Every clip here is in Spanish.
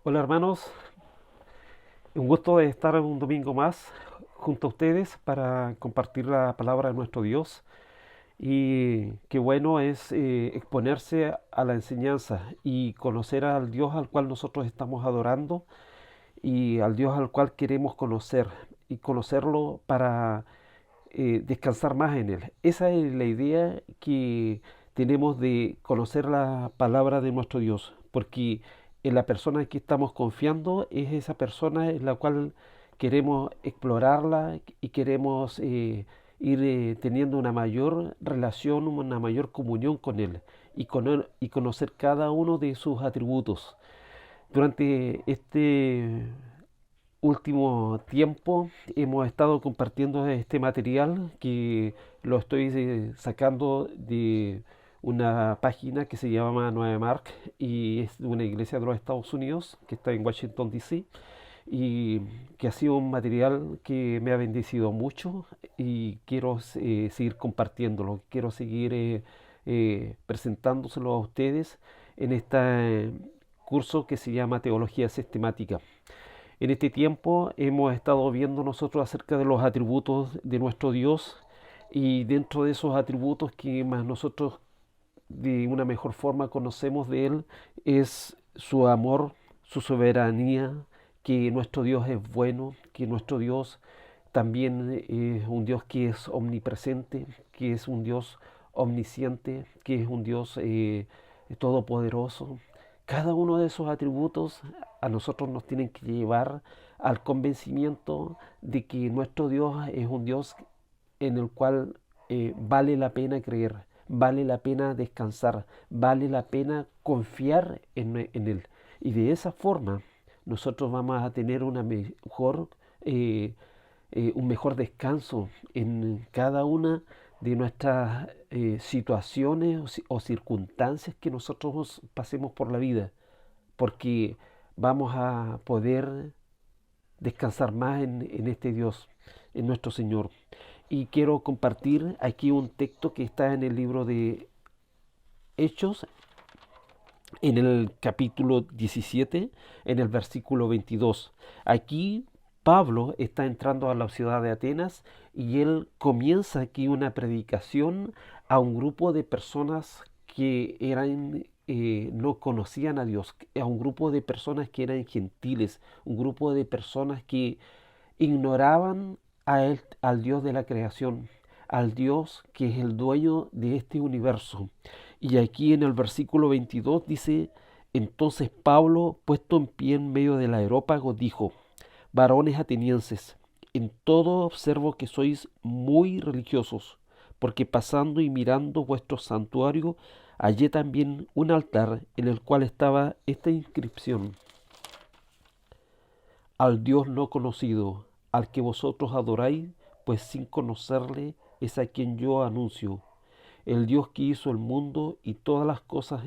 Hola hermanos, un gusto de estar un domingo más junto a ustedes para compartir la palabra de nuestro Dios y qué bueno es exponerse a la enseñanza y conocer al Dios al cual nosotros estamos adorando y al Dios al cual queremos conocer y conocerlo para descansar más en Él. Esa es la idea que tenemos de conocer la palabra de nuestro Dios, porque en la persona en que estamos confiando es esa persona en la cual queremos explorarla y queremos ir teniendo una mayor relación, una mayor comunión con Él y, con él, y conocer cada uno de sus atributos. Durante este último tiempo hemos estado compartiendo este material que lo estoy sacando de una página que se llama 9 Mark y es de una iglesia de los Estados Unidos que está en Washington, D.C. y que ha sido un material que me ha bendecido mucho y quiero seguir compartiéndolo, quiero seguir presentándoselo a ustedes en este curso que se llama Teología Sistemática. En este tiempo hemos estado viendo nosotros acerca de los atributos de nuestro Dios y dentro de esos atributos que más nosotros de una mejor forma conocemos de Él es su amor, su soberanía, que nuestro Dios es bueno, que nuestro Dios también es un Dios que es omnipresente, que es un Dios omnisciente, que es un Dios todopoderoso. Cada uno de esos atributos a nosotros nos tienen que llevar al convencimiento de que nuestro Dios es un Dios en el cual vale la pena creer, vale la pena descansar, vale la pena confiar en Él. Y de esa forma nosotros vamos a tener eh, un mejor descanso en cada una de nuestras situaciones o circunstancias que nosotros pasemos por la vida, porque vamos a poder descansar más en este Dios, en nuestro Señor. Y quiero compartir aquí un texto que está en el libro de Hechos, en el capítulo 17, en el versículo 22. Aquí Pablo está entrando a la ciudad de Atenas y él comienza aquí una predicación a un grupo de personas que eran no conocían a Dios, a un grupo de personas que eran gentiles, un grupo de personas que ignoraban a él, al Dios de la creación, al Dios que es el dueño de este universo. Y aquí en el versículo 22 dice, entonces Pablo, puesto en pie en medio del areópago, dijo, varones atenienses, en todo observo que sois muy religiosos, porque pasando y mirando vuestro santuario, hallé también un altar en el cual estaba esta inscripción, al Dios no conocido, al que vosotros adoráis, pues sin conocerle es a quien yo anuncio, el Dios que hizo el mundo y todas las cosas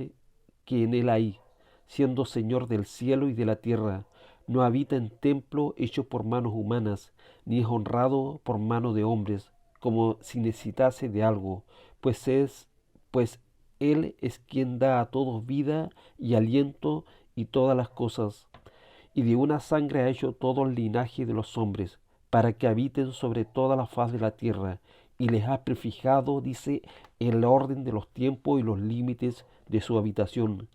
que en él hay, siendo Señor del cielo y de la tierra, no habita en templo hecho por manos humanas, ni es honrado por mano de hombres, como si necesitase de algo, pues pues él es quien da a todos vida y aliento y todas las cosas, y de una sangre ha hecho todo el linaje de los hombres, para que habiten sobre toda la faz de la tierra, y les ha prefijado, dice, el orden de los tiempos y los límites de su habitación,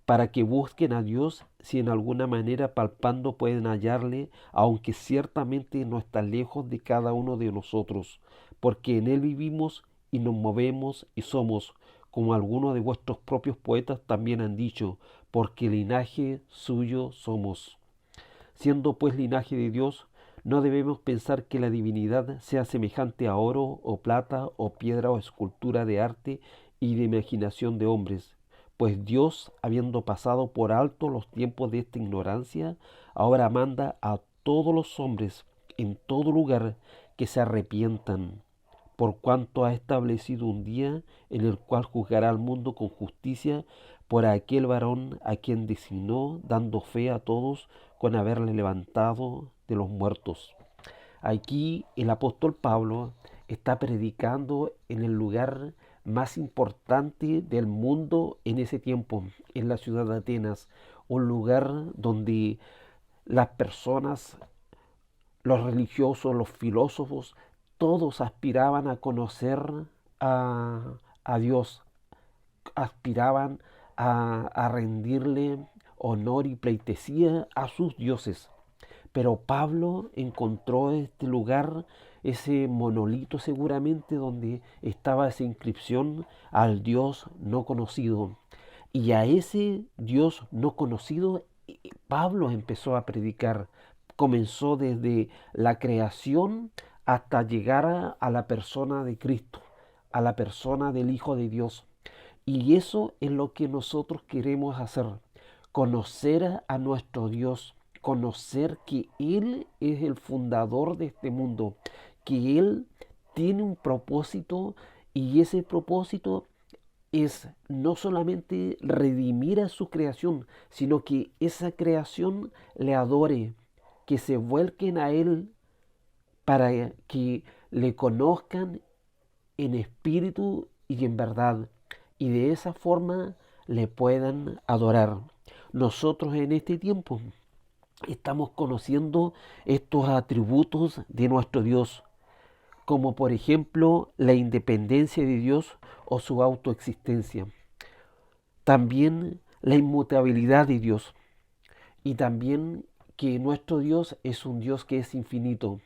para que busquen a Dios si en alguna manera palpando pueden hallarle, aunque ciertamente no está lejos de cada uno de nosotros, porque en él vivimos y nos movemos y somos, como algunos de vuestros propios poetas también han dicho, porque linaje suyo somos. Siendo pues linaje de Dios, no debemos pensar que la divinidad sea semejante a oro o plata o piedra o escultura de arte y de imaginación de hombres, pues Dios, habiendo pasado por alto los tiempos de esta ignorancia, ahora manda a todos los hombres en todo lugar que se arrepientan, por cuanto ha establecido un día en el cual juzgará al mundo con justicia por aquel varón a quien designó, dando fe a todos con haberle levantado de los muertos. Aquí el apóstol Pablo está predicando en el lugar más importante del mundo en ese tiempo, en la ciudad de Atenas, un lugar donde las personas, los religiosos, los filósofos, todos aspiraban a conocer a Dios, aspiraban a rendirle honor y pleitesía a sus dioses. Pero Pablo encontró este lugar, ese monolito seguramente, donde estaba esa inscripción al Dios no conocido. Y a ese Dios no conocido Pablo empezó a predicar. Comenzó desde la creación hasta llegar a la persona de Cristo, a la persona del Hijo de Dios. Y eso es lo que nosotros queremos hacer, conocer a nuestro Dios, conocer que Él es el fundador de este mundo, que Él tiene un propósito y ese propósito es no solamente redimir a su creación, sino que esa creación le adore, que se vuelquen a Él para que le conozcan en espíritu y en verdad, y de esa forma le puedan adorar. Nosotros en este tiempo estamos conociendo estos atributos de nuestro Dios, como por ejemplo la independencia de Dios o su autoexistencia. También la inmutabilidad de Dios y también que nuestro Dios es un Dios que es infinito.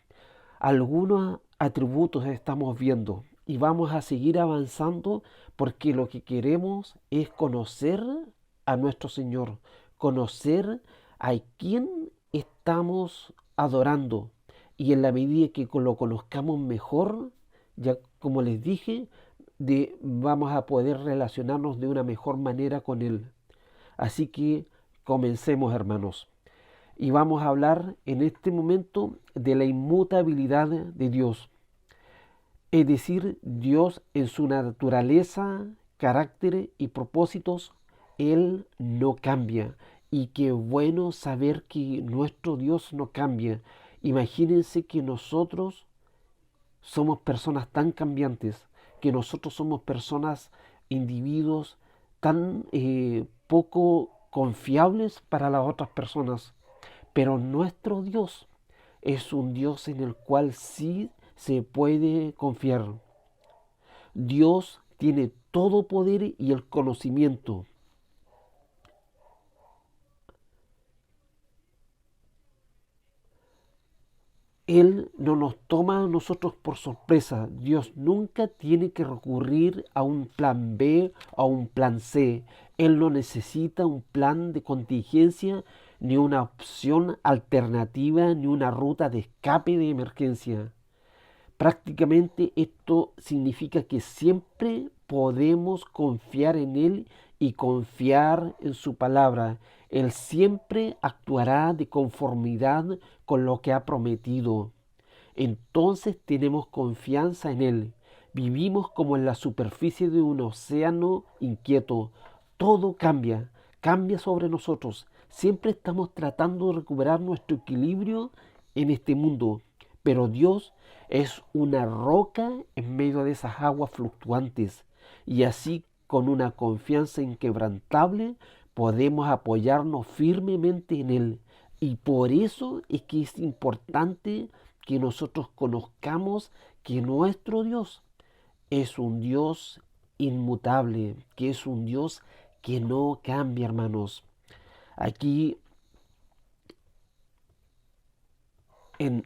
Algunos atributos estamos viendo y vamos a seguir avanzando porque lo que queremos es conocer a nuestro Señor, conocer a quién estamos adorando. Y en la medida que lo conozcamos mejor, ya como les dije, vamos a poder relacionarnos de una mejor manera con Él. Así que comencemos, hermanos. Y vamos a hablar en este momento de la inmutabilidad de Dios. Es decir, Dios en su naturaleza, carácter y propósitos, Él no cambia. Y qué bueno saber que nuestro Dios no cambia. Imagínense que nosotros somos personas tan cambiantes, que nosotros somos personas, individuos tan poco confiables para las otras personas. Pero nuestro Dios es un Dios en el cual sí se puede confiar. Dios tiene todo poder y el conocimiento. Él no nos toma a nosotros por sorpresa. Dios nunca tiene que recurrir a un plan B o a un plan C. Él no necesita un plan de contingencia, ni una opción alternativa, ni una ruta de escape de emergencia. Prácticamente esto significa que siempre podemos confiar en Él y confiar en su palabra. Él siempre actuará de conformidad con lo que ha prometido. Entonces tenemos confianza en Él. Vivimos como en la superficie de un océano inquieto. Todo cambia, cambia sobre nosotros. Siempre estamos tratando de recuperar nuestro equilibrio en este mundo. Pero Dios es una roca en medio de esas aguas fluctuantes. Y así, con una confianza inquebrantable, podemos apoyarnos firmemente en Él. Y por eso es que es importante que nosotros conozcamos que nuestro Dios es un Dios inmutable, que es un Dios que no cambia, hermanos. Aquí en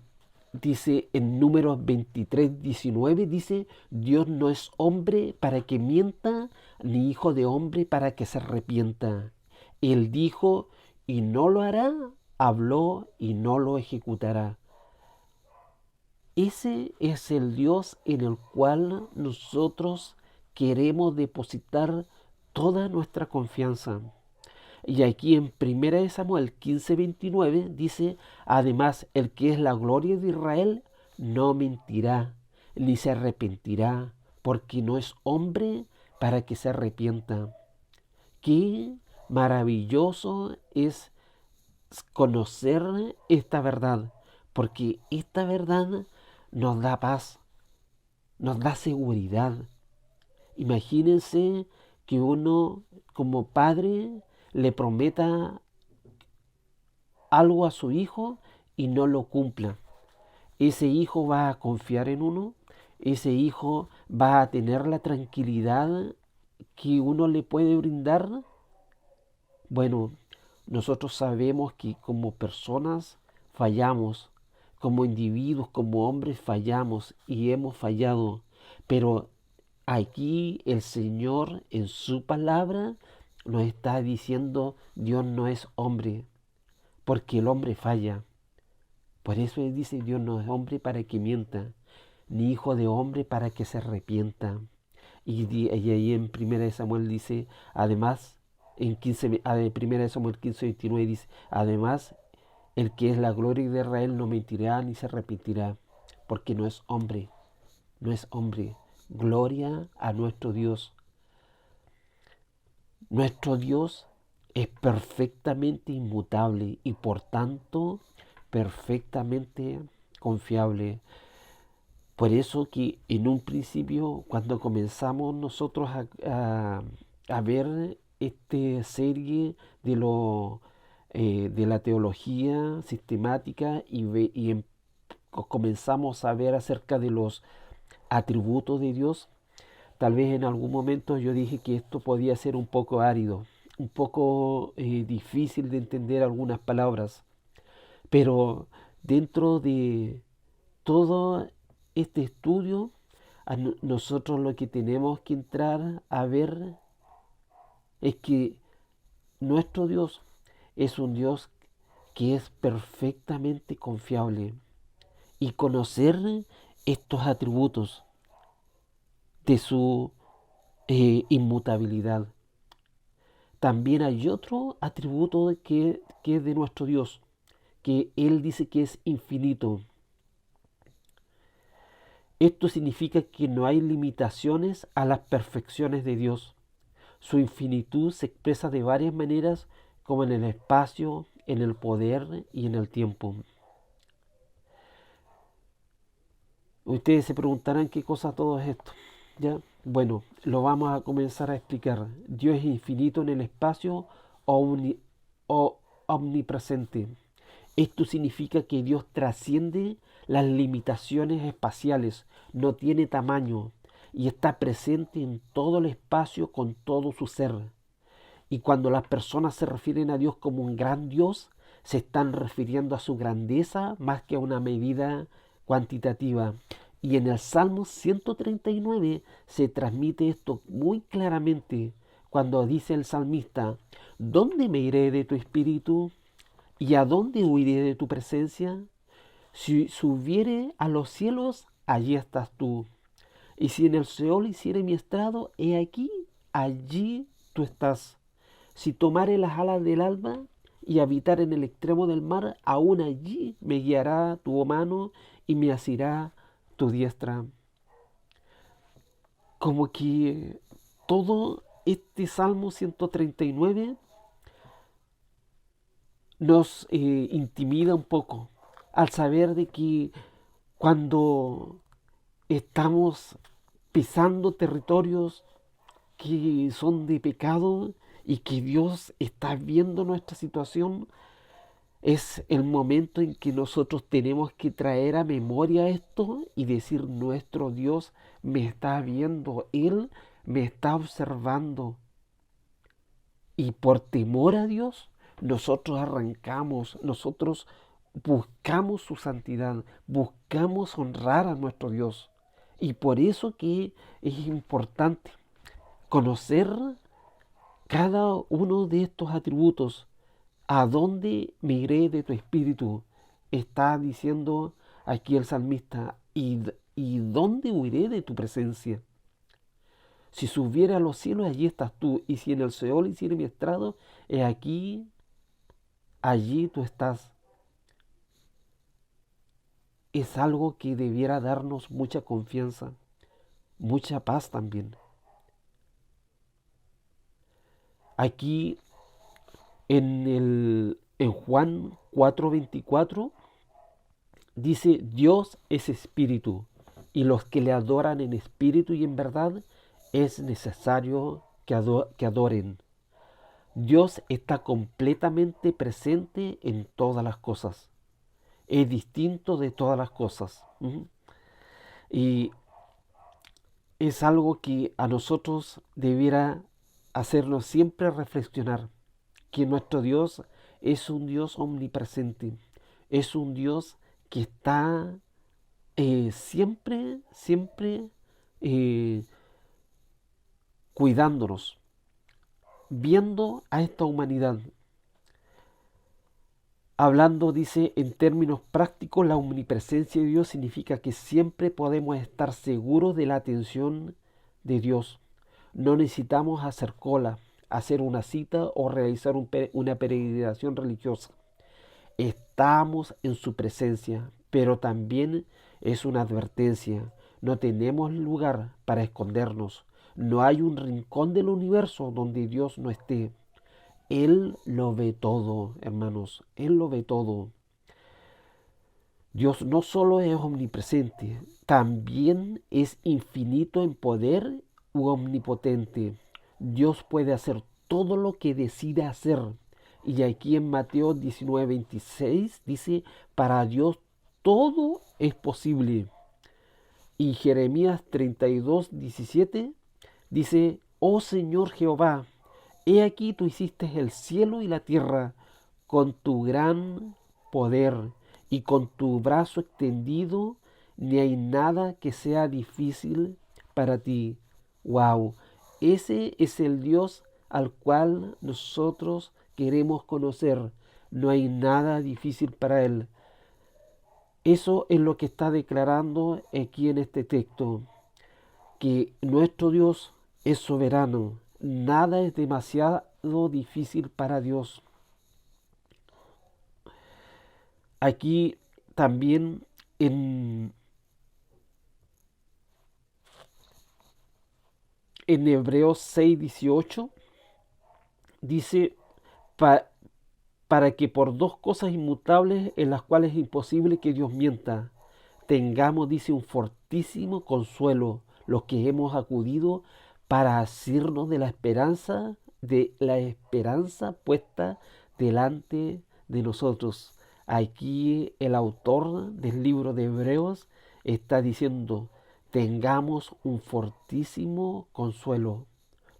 dice en Números 23:19, dice, Dios no es hombre para que mienta, ni hijo de hombre para que se arrepienta. Él dijo y no lo hará, habló y no lo ejecutará. Ese es el Dios en el cual nosotros queremos depositar toda nuestra confianza. Y aquí en 1 Samuel 15:29 dice, además, el que es la gloria de Israel no mentirá, ni se arrepentirá, porque no es hombre para que se arrepienta. Qué maravilloso es conocer esta verdad, porque esta verdad nos da paz, nos da seguridad. Imagínense que uno como padre le prometa algo a su hijo y no lo cumpla. Ese hijo va a confiar en uno, ese hijo va a tener la tranquilidad que uno le puede brindar. Bueno, nosotros sabemos que como personas fallamos, como individuos, como hombres fallamos y hemos fallado, pero aquí el Señor en su palabra nos está diciendo: Dios no es hombre, porque el hombre falla. Por eso Él dice: Dios no es hombre para que mienta, ni hijo de hombre para que se arrepienta. Y ahí en 1 Samuel dice, además, en 1 Samuel 15:29 dice, además, el que es la gloria de Israel no mentirá ni se arrepentirá, porque no es hombre, no es hombre. Gloria a nuestro Dios. Nuestro Dios es perfectamente inmutable y por tanto perfectamente confiable. Por eso que en un principio, cuando comenzamos nosotros a ver esta serie de la teología sistemática comenzamos a ver acerca de los atributos de Dios, tal vez en algún momento yo dije que esto podía ser un poco árido, un poco difícil de entender algunas palabras, pero dentro de todo este estudio, nosotros lo que tenemos que entrar a ver es que nuestro Dios es un Dios que es perfectamente confiable, y conocer estos atributos de su inmutabilidad. También hay otro atributo que es de nuestro Dios, que Él dice que es infinito. Esto significa que no hay limitaciones a las perfecciones de Dios. Su infinitud se expresa de varias maneras, como en el espacio, en el poder y en el tiempo. Ustedes se preguntarán qué cosa todo es esto. ¿Ya? Bueno, lo vamos a comenzar a explicar. Dios es infinito en el espacio o omnipresente. Esto significa que Dios trasciende las limitaciones espaciales, no tiene tamaño y está presente en todo el espacio con todo su ser. Y cuando las personas se refieren a Dios como un gran Dios, se están refiriendo a su grandeza más que a una medida cuantitativa. Y en el Salmo 139 se transmite esto muy claramente cuando dice el salmista: ¿dónde me iré de tu espíritu? ¿Y a dónde huiré de tu presencia? Si subiere a los cielos, allí estás tú. Y si en el Seol hiciere mi estrado, he aquí, allí tú estás. Si tomare las alas del alba y habitar en el extremo del mar, aún allí me guiará tu mano y me asirá tu diestra. Como que todo este Salmo 139 nos intimida un poco al saber de que cuando estamos pisando territorios que son de pecado y que Dios está viendo nuestra situación, es el momento en que nosotros tenemos que traer a memoria esto y decir: nuestro Dios me está viendo, Él me está observando. Y por temor a Dios, nosotros arrancamos, nosotros buscamos su santidad, buscamos honrar a nuestro Dios. Y por eso que es importante conocer cada uno de estos atributos. ¿A dónde me iré de tu espíritu? Está diciendo aquí el salmista. ¿Y dónde huiré de tu presencia? Si subiera a los cielos, allí estás tú. Y si en el Seol hiciere mi estrado, he aquí, allí tú estás. Es algo que debiera darnos mucha confianza, mucha paz también. Aquí en Juan 4:24 dice: Dios es espíritu, y los que le adoran en espíritu y en verdad, es necesario que adoren. Dios está completamente presente en todas las cosas. Es distinto de todas las cosas. Y es algo que a nosotros debiera hacernos siempre reflexionar, que nuestro Dios es un Dios omnipresente, es un Dios que está siempre, siempre eh, cuidándonos, viendo a esta humanidad. Hablando, dice, en términos prácticos, la omnipresencia de Dios significa que siempre podemos estar seguros de la atención de Dios. No necesitamos hacer cola, hacer una cita o realizar una peregrinación religiosa. Estamos en su presencia, pero también es una advertencia. No tenemos lugar para escondernos. No hay un rincón del universo donde Dios no esté. Él lo ve todo, hermanos. Él lo ve todo. Dios no solo es omnipresente, también es infinito en poder u omnipotente. Dios puede hacer todo lo que decida hacer. Y aquí en Mateo 19:26 dice, para Dios todo es posible. Y Jeremías 32:17 dice, oh Señor Jehová, he aquí tú hiciste el cielo y la tierra con tu gran poder y con tu brazo extendido, ni hay nada que sea difícil para ti. Wow, ese es el Dios al cual nosotros queremos conocer. No hay nada difícil para Él. Eso es lo que está declarando aquí en este texto, que nuestro Dios es soberano. Nada es demasiado difícil para Dios. Aquí también en Hebreos 6:18 dice, "Pa- para que por dos cosas inmutables en las cuales es imposible que Dios mienta, tengamos, dice, un fortísimo consuelo los que hemos acudido para asirnos de la esperanza puesta delante de nosotros". Aquí el autor del libro de Hebreos está diciendo, tengamos un fortísimo consuelo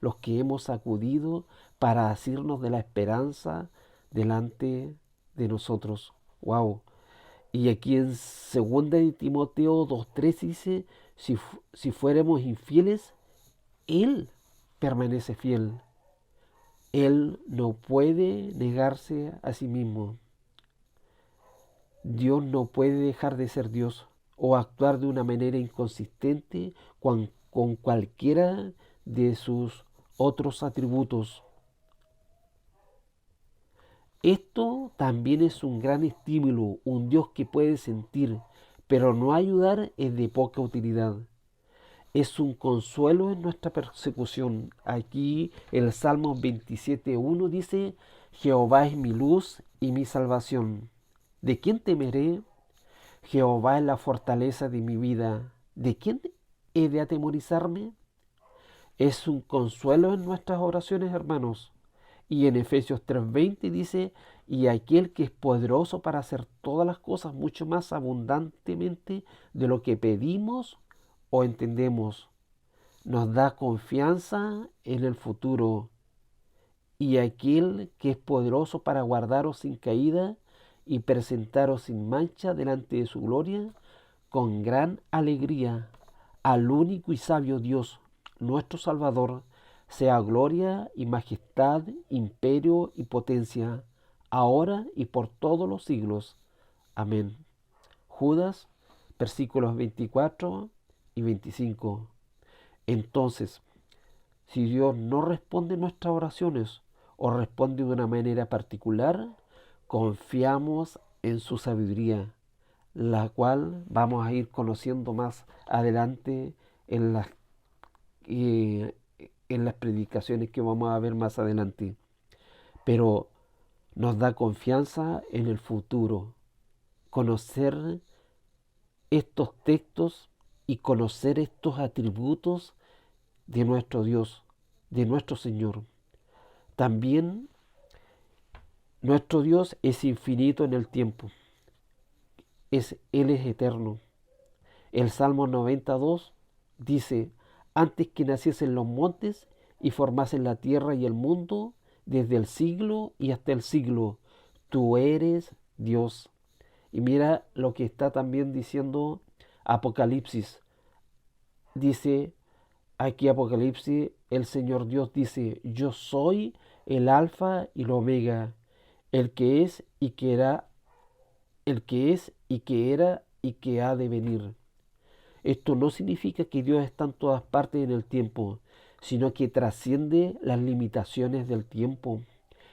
los que hemos acudido para asirnos de la esperanza delante de nosotros. Wow. Y aquí en 2 de Timoteo 2:3 dice, si fuéramos infieles, Él permanece fiel. Él no puede negarse a sí mismo. Dios no puede dejar de ser Dios o actuar de una manera inconsistente con cualquiera de sus otros atributos. Esto también es un gran estímulo, un Dios que puede sentir, pero no ayudar es de poca utilidad. Es un consuelo en nuestra persecución. Aquí el Salmo 27:1 dice, Jehová es mi luz y mi salvación. ¿De quién temeré? Jehová es la fortaleza de mi vida. ¿De quién he de atemorizarme? Es un consuelo en nuestras oraciones, hermanos. Y en Efesios 3:20 dice, y aquel que es poderoso para hacer todas las cosas mucho más abundantemente de lo que pedimos o entendemos, nos da confianza en el futuro. Y aquel que es poderoso para guardaros sin caída y presentaros sin mancha delante de su gloria, con gran alegría, al único y sabio Dios, nuestro Salvador, sea gloria y majestad, imperio y potencia, ahora y por todos los siglos. Amén. Judas, versículos 24 y 25. Entonces, si Dios no responde nuestras oraciones o responde de una manera particular, confiamos en su sabiduría, la cual vamos a ir conociendo más adelante en eh, en las predicaciones que vamos a ver más adelante. Pero nos da confianza en el futuro. Conocer estos textos y conocer estos atributos de nuestro Dios, de nuestro Señor. También nuestro Dios es infinito en el tiempo, Él es eterno. El Salmo 92 dice, antes que naciesen los montes y formasen la tierra y el mundo, desde el siglo y hasta el siglo, tú eres Dios. Y mira lo que está también diciendo Apocalipsis. Dice aquí Apocalipsis, el Señor Dios dice, yo soy el Alfa y el Omega, el que es y que era, el que es y que era y que ha de venir. Esto no significa que Dios está en todas partes en el tiempo, sino que trasciende las limitaciones del tiempo.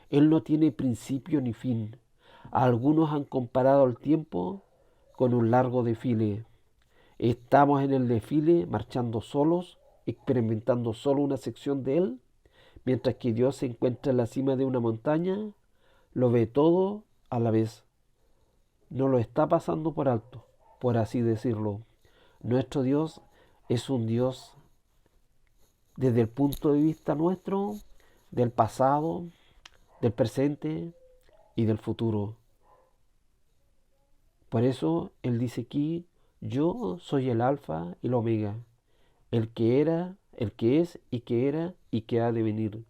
Él no tiene principio ni fin. Algunos han comparado el tiempo con un largo desfile. Estamos en el desfile marchando solos, experimentando solo una sección de él, mientras que Dios se encuentra en la cima de una montaña, lo ve todo a la vez. No lo está pasando por alto, por así decirlo. Nuestro Dios es un Dios desde el punto de vista nuestro, del pasado, del presente y del futuro. Por eso Él dice aquí, yo soy el alfa y el omega, el que era, el que es y que era y que ha de venir.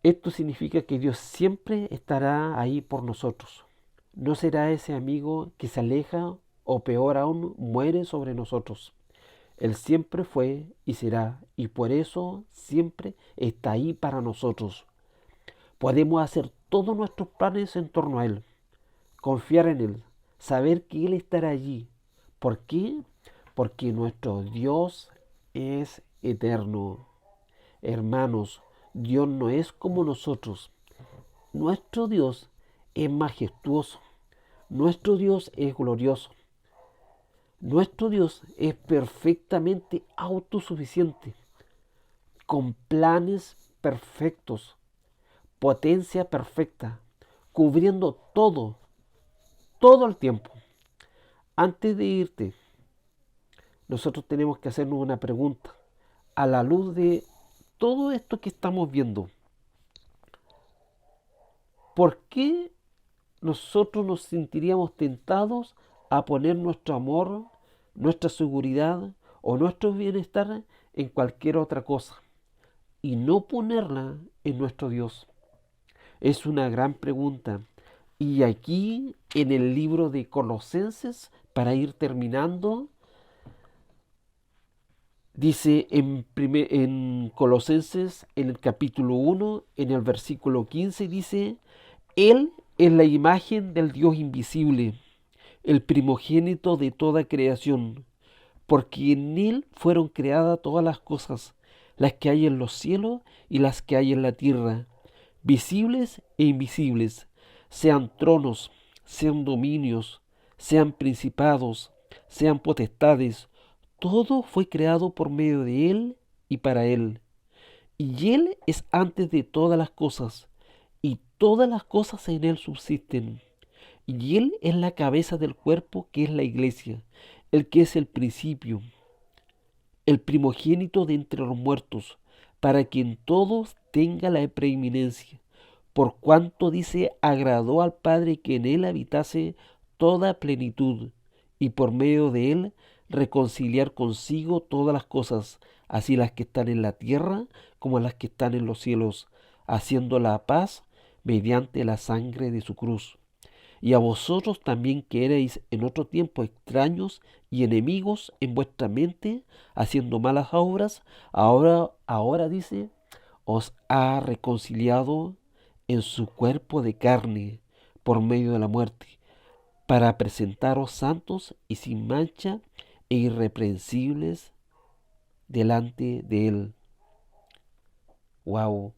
Esto significa que Dios siempre estará ahí por nosotros. No será ese amigo que se aleja o peor aún muere sobre nosotros. Él siempre fue y será, y por eso siempre está ahí para nosotros. Podemos hacer todos nuestros planes en torno a Él, confiar en Él, saber que Él estará allí. ¿Por qué? Porque nuestro Dios es eterno. Hermanos, Dios no es como nosotros. Nuestro Dios es majestuoso. Nuestro Dios es glorioso. Nuestro Dios es perfectamente autosuficiente, con planes perfectos, potencia perfecta, cubriendo todo el tiempo. Antes de irte, nosotros tenemos que hacernos una pregunta. A la luz de todo esto que estamos viendo, ¿por qué nosotros nos sentiríamos tentados a poner nuestro amor, nuestra seguridad o nuestro bienestar en cualquier otra cosa y no ponerla en nuestro Dios? Es una gran pregunta. Y aquí en el libro de Colosenses, para ir terminando, dice en Colosenses, en el capítulo 1, en el versículo 15, dice, Él es la imagen del Dios invisible, el primogénito de toda creación, porque en Él fueron creadas todas las cosas, las que hay en los cielos y las que hay en la tierra, visibles e invisibles, sean tronos, sean dominios, sean principados, sean potestades, todo fue creado por medio de Él y para Él. Y Él es antes de todas las cosas, y todas las cosas en Él subsisten. Y Él es la cabeza del cuerpo que es la iglesia, el que es el principio, el primogénito de entre los muertos, para que en todos tenga la preeminencia. Por cuanto dice, agradó al Padre que en Él habitase toda plenitud, y por medio de Él reconciliar consigo todas las cosas, así las que están en la tierra como las que están en los cielos, haciendo la paz mediante la sangre de su cruz. Y a vosotros también que erais en otro tiempo extraños y enemigos en vuestra mente, haciendo malas obras, ahora dice, os ha reconciliado en su cuerpo de carne por medio de la muerte, para presentaros santos y sin mancha e irreprensibles delante de Él. Wow,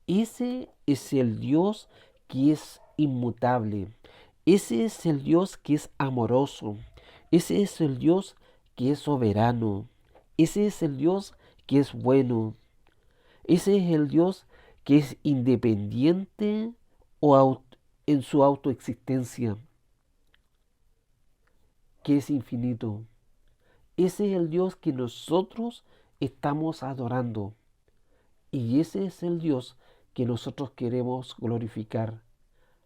ese es el Dios que es inmutable. Ese es el Dios que es amoroso. Ese es el Dios que es soberano. Ese es el Dios que es bueno. Ese es el Dios que es independiente en su autoexistencia, que es infinito. Ese es el Dios que nosotros estamos adorando. Y ese es el Dios que nosotros queremos glorificar.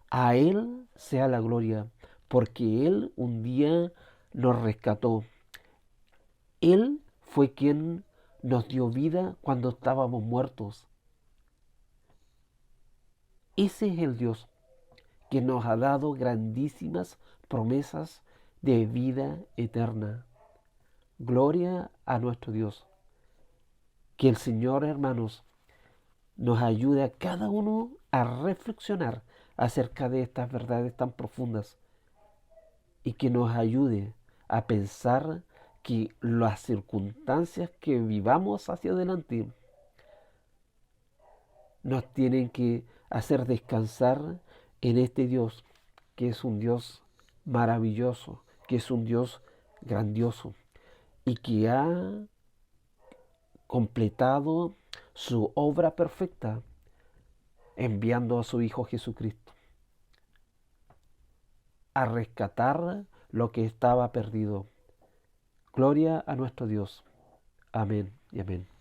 A Él sea la gloria, porque Él un día nos rescató. Él fue quien nos dio vida cuando estábamos muertos. Ese es el Dios que nos ha dado grandísimas promesas de vida eterna. Gloria a nuestro Dios. Que el Señor, hermanos, nos ayude a cada uno a reflexionar acerca de estas verdades tan profundas y que nos ayude a pensar que las circunstancias que vivamos hacia adelante nos tienen que hacer descansar en este Dios, que es un Dios maravilloso, que es un Dios grandioso y que ha completado su obra perfecta enviando a su Hijo Jesucristo a rescatar lo que estaba perdido. Gloria a nuestro Dios. Amén y amén.